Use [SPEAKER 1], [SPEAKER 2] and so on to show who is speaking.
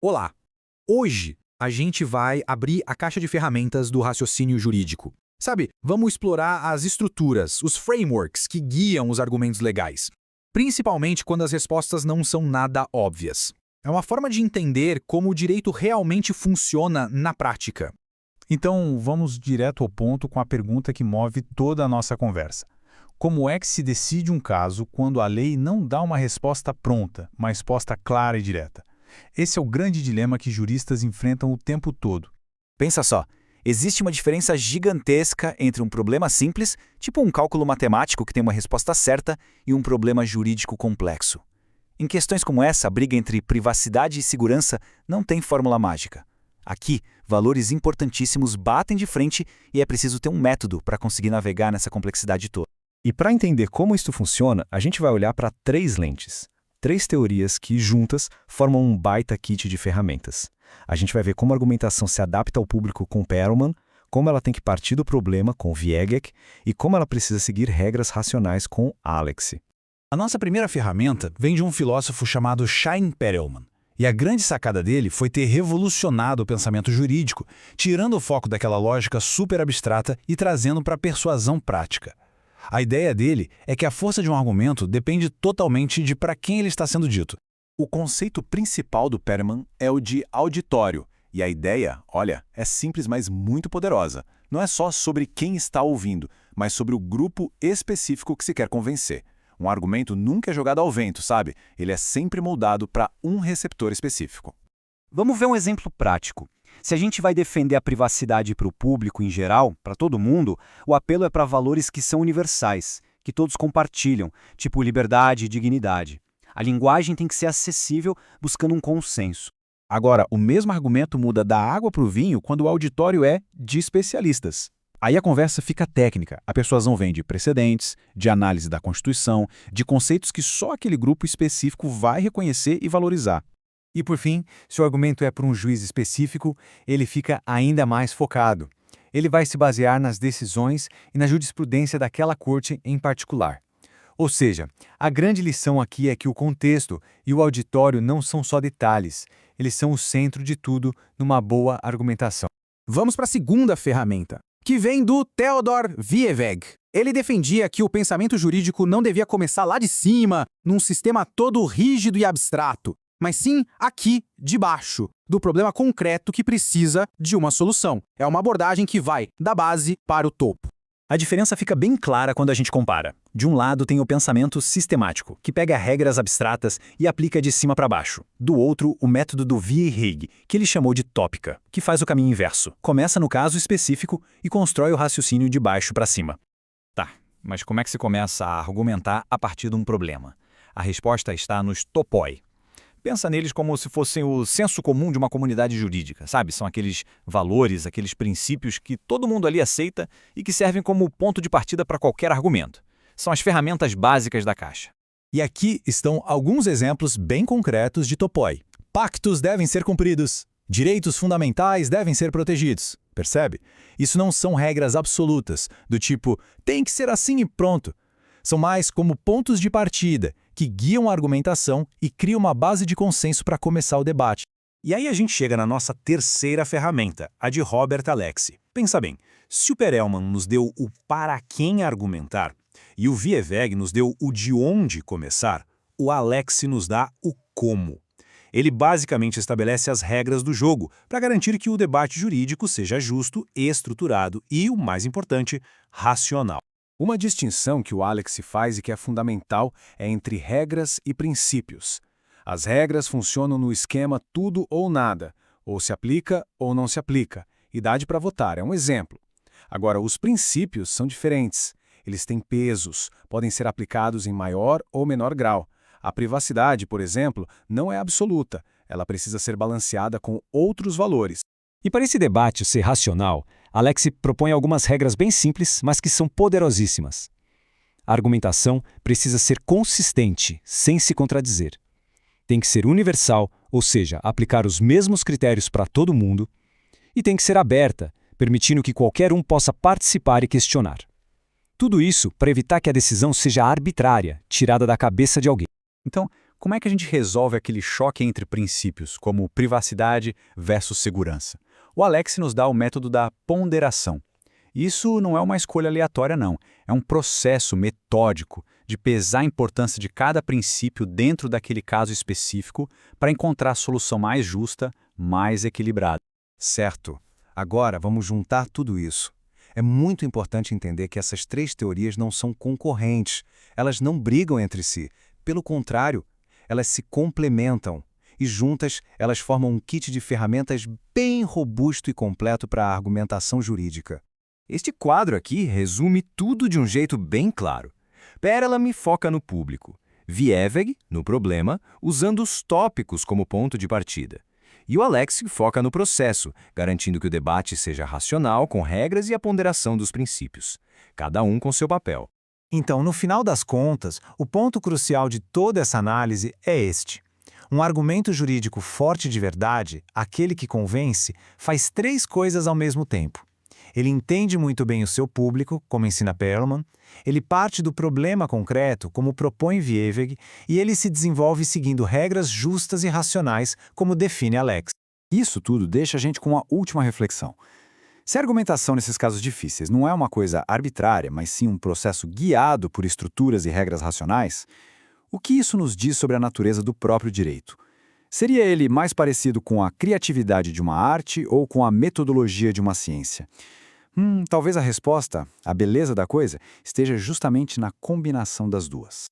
[SPEAKER 1] Olá! Hoje a gente vai abrir a caixa de ferramentas do raciocínio jurídico. Sabe, vamos explorar as estruturas, os frameworks que guiam os argumentos legais, principalmente quando as respostas não são nada óbvias. É uma forma de entender como o direito realmente funciona na prática.
[SPEAKER 2] Então, vamos direto ao ponto com a pergunta que move toda a nossa conversa. Como é que se decide um caso quando a lei não dá uma resposta pronta, uma resposta clara e direta? Esse é o grande dilema que juristas enfrentam o tempo todo.
[SPEAKER 3] Pensa só, existe uma diferença gigantesca entre um problema simples, tipo um cálculo matemático que tem uma resposta certa, e um problema jurídico complexo. Em questões como essa, a briga entre privacidade e segurança não tem fórmula mágica. Aqui, valores importantíssimos batem de frente e é preciso ter um método para conseguir navegar nessa complexidade toda.
[SPEAKER 4] E para entender como isso funciona, a gente vai olhar para três lentes. Três teorias que, juntas, formam um baita kit de ferramentas. A gente vai ver como a argumentação se adapta ao público com Perelman, como ela tem que partir do problema com Viegek e como ela precisa seguir regras racionais com Alexy.
[SPEAKER 1] A nossa primeira ferramenta vem de um filósofo chamado Chaim Perelman. E a grande sacada dele foi ter revolucionado o pensamento jurídico, tirando o foco daquela lógica super abstrata e trazendo para a persuasão prática. A ideia dele é que a força de um argumento depende totalmente de para quem ele está sendo dito.
[SPEAKER 5] O conceito principal do Perelman é o de auditório, e a ideia, olha, é simples, mas muito poderosa. Não é só sobre quem está ouvindo, mas sobre o grupo específico que se quer convencer. Um argumento nunca é jogado ao vento, sabe? Ele é sempre moldado para um receptor específico.
[SPEAKER 3] Vamos ver um exemplo prático. Se a gente vai defender a privacidade para o público em geral, para todo mundo, o apelo é para valores que são universais, que todos compartilham, tipo liberdade e dignidade. A linguagem tem que ser acessível, buscando um consenso.
[SPEAKER 1] Agora, o mesmo argumento muda da água para o vinho quando o auditório é de especialistas. Aí a conversa fica técnica, a persuasão vem de precedentes, de análise da Constituição, de conceitos que só aquele grupo específico vai reconhecer e valorizar.
[SPEAKER 6] E por fim, se o argumento é para um juiz específico, ele fica ainda mais focado. Ele vai se basear nas decisões e na jurisprudência daquela corte em particular. Ou seja, a grande lição aqui é que o contexto e o auditório não são só detalhes, eles são o centro de tudo numa boa argumentação.
[SPEAKER 1] Vamos para a segunda ferramenta, que vem do Theodor Vieweg. Ele defendia que o pensamento jurídico não devia começar lá de cima, num sistema todo rígido e abstrato, mas sim aqui, de baixo, do problema concreto que precisa de uma solução. É uma abordagem que vai da base para o topo.
[SPEAKER 4] A diferença fica bem clara quando a gente compara. De um lado tem o pensamento sistemático, que pega regras abstratas e aplica de cima para baixo. Do outro, o método do Vieheg, que ele chamou de tópica, que faz o caminho inverso. Começa no caso específico e constrói o raciocínio de baixo para cima.
[SPEAKER 3] Tá, mas como é que se começa a argumentar a partir de um problema? A resposta está nos topoi. Pensa neles como se fossem o senso comum de uma comunidade jurídica, sabe? São aqueles valores, aqueles princípios que todo mundo ali aceita e que servem como ponto de partida para qualquer argumento. São as ferramentas básicas da caixa.
[SPEAKER 4] E aqui estão alguns exemplos bem concretos de topoi. Pactos devem ser cumpridos. Direitos fundamentais devem ser protegidos. Percebe? Isso não são regras absolutas, do tipo, tem que ser assim e pronto. São mais como pontos de partida, que guiam a argumentação e criam uma base de consenso para começar o debate. E aí a gente chega na nossa terceira ferramenta, a de Robert Alexy. Pensa bem, se o Perelman nos deu o para quem argumentar e o Vieweg nos deu o de onde começar, o Alexy nos dá o como. Ele basicamente estabelece as regras do jogo para garantir que o debate jurídico seja justo, estruturado e, o mais importante, racional. Uma distinção que o Alexy faz e que é fundamental é entre regras e princípios. As regras funcionam no esquema tudo ou nada, ou se aplica ou não se aplica. Idade para votar é um exemplo. Agora, os princípios são diferentes. Eles têm pesos, podem ser aplicados em maior ou menor grau. A privacidade, por exemplo, não é absoluta. Ela precisa ser balanceada com outros valores.
[SPEAKER 7] E para esse debate ser racional, Alexy propõe algumas regras bem simples, mas que são poderosíssimas. A argumentação precisa ser consistente, sem se contradizer. Tem que ser universal, ou seja, aplicar os mesmos critérios para todo mundo, e tem que ser aberta, permitindo que qualquer um possa participar e questionar. Tudo isso para evitar que a decisão seja arbitrária, tirada da cabeça de alguém.
[SPEAKER 2] Então,
[SPEAKER 4] Como é que a gente resolve aquele choque entre princípios, como privacidade versus segurança? O Alex nos dá o método da ponderação. Isso não é uma escolha aleatória, não. É um processo metódico de pesar a importância de cada princípio dentro daquele caso específico para encontrar a solução mais justa, mais equilibrada.
[SPEAKER 8] Certo. Agora, vamos juntar tudo isso. É muito importante entender que essas três teorias não são concorrentes. Elas não brigam entre si. Pelo contrário, elas se complementam. E juntas, elas formam um kit de ferramentas bem robusto e completo para a argumentação jurídica.
[SPEAKER 9] Este quadro aqui resume tudo de um jeito bem claro. Perelman foca no público, Vieveg no problema, usando os tópicos como ponto de partida. E o Alex foca no processo, garantindo que o debate seja racional, com regras e a ponderação dos princípios, cada um com seu papel.
[SPEAKER 6] Então, no final das contas, o ponto crucial de toda essa análise é este. Um argumento jurídico forte de verdade, aquele que convence, faz três coisas ao mesmo tempo. Ele entende muito bem o seu público, como ensina Perelman, ele parte do problema concreto, como propõe Vieveg, e ele se desenvolve seguindo regras justas e racionais, como define Alex.
[SPEAKER 4] Isso tudo deixa a gente com uma última reflexão. Se a argumentação nesses casos difíceis não é uma coisa arbitrária, mas sim um processo guiado por estruturas e regras racionais, o que isso nos diz sobre a natureza do próprio direito? Seria ele mais parecido com a criatividade de uma arte ou com a metodologia de uma ciência? Talvez a resposta, a beleza da coisa, esteja justamente na combinação das duas.